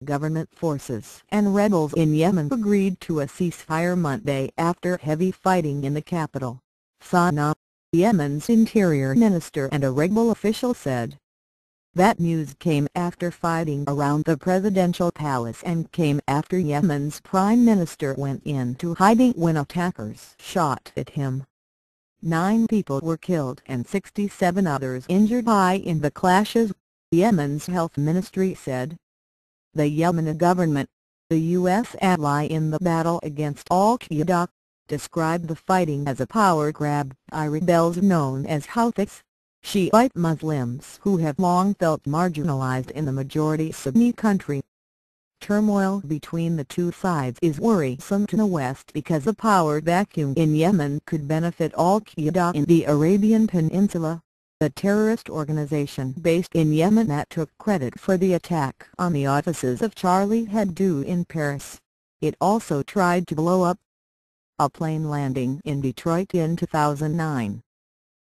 Government forces and rebels in Yemen agreed to a ceasefire Monday after heavy fighting in the capital, Sanaa, Yemen's interior minister and a rebel official said. That news came after fighting around the presidential palace and came after Yemen's prime minister went into hiding when attackers shot at him. 9 people were killed and 67 others injured in the clashes, Yemen's health ministry said. The Yemeni government, the U.S. ally in the battle against al-Qaeda, described the fighting as a power grab by rebels known as Houthis, Shiite Muslims who have long felt marginalized in the majority Sunni country. Turmoil between the two sides is worrisome to the West because the power vacuum in Yemen could benefit al-Qaeda in the Arabian Peninsula, the terrorist organization based in Yemen that took credit for the attack on the offices of Charlie Hebdo in Paris. It also tried to blow up a plane landing in Detroit in 2009.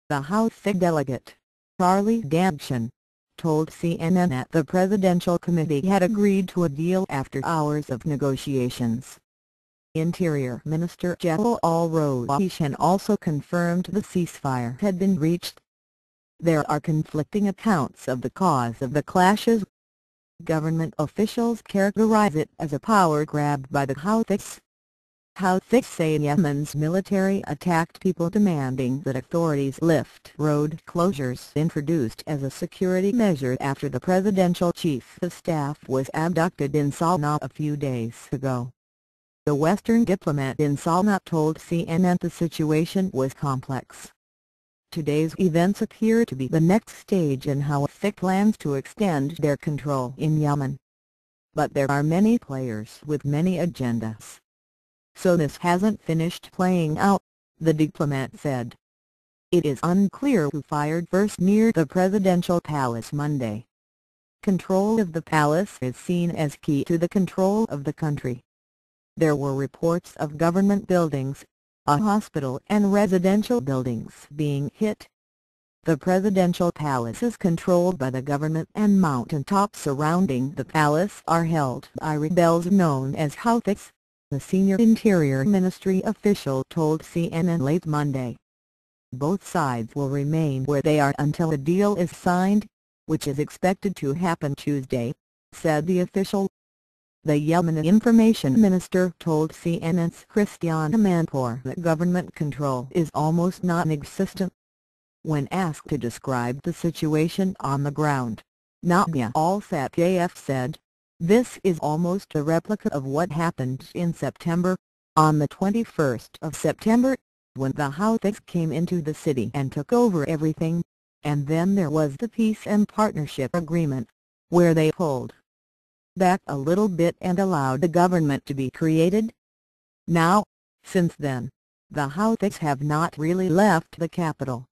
The Houthi delegate, Charlie Hebdo, told CNN that the Presidential Committee had agreed to a deal after hours of negotiations. Interior Minister Jalal al-Roshan also confirmed the ceasefire had been reached. There are conflicting accounts of the cause of the clashes. Government officials characterize it as a power grab by the Houthis. Houthis say Yemen's military attacked people demanding that authorities lift road closures introduced as a security measure after the presidential chief of staff was abducted in Sanaa a few days ago. The Western diplomat in Sanaa told CNN the situation was complex. Today's events appear to be the next stage in how Houthi plans to extend their control in Yemen. But there are many players with many agendas. So this hasn't finished playing out, the diplomat said. It is unclear who fired first near the presidential palace Monday. Control of the palace is seen as key to the control of the country. There were reports of government buildings, a hospital and residential buildings being hit. The presidential palace is controlled by the government and mountaintops surrounding the palace are held by rebels known as Houthis, the senior Interior Ministry official told CNN late Monday. Both sides will remain where they are until a deal is signed, which is expected to happen Tuesday, said the official. The Yemeni information minister told CNN's Christian Amanpour that government control is almost non-existent. When asked to describe the situation on the ground, Nadia Al-Fatayef said, "This is almost a replica of what happened in September, on the 21st of September, when the Houthis came into the city and took over everything, and then there was the peace and partnership agreement, where they pulled back a little bit and allowed the government to be created. Now, since then, the Houthis have not really left the capital.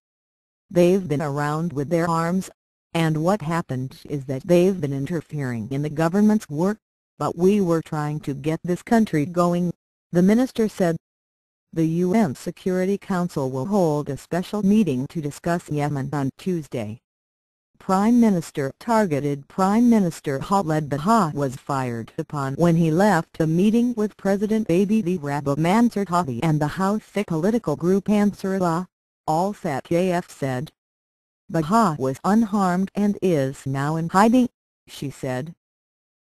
They've been around with their arms, and what happened is that they've been interfering in the government's work, but we were trying to get this country going," the minister said. The UN Security Council will hold a special meeting to discuss Yemen on Tuesday. Prime Minister Khaled Baha was fired upon when he left a meeting with President Abdi Rabbi Mansour Hadi and the Houthi political group Ansarullah, Al-Fatayef said. Baha was unharmed and is now in hiding, she said.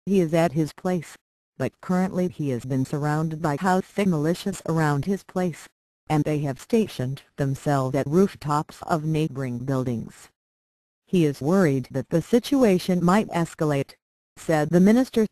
He is at his place, but currently he has been surrounded by Houthi militias around his place, and they have stationed themselves at rooftops of neighboring buildings. He is worried that the situation might escalate, said the minister.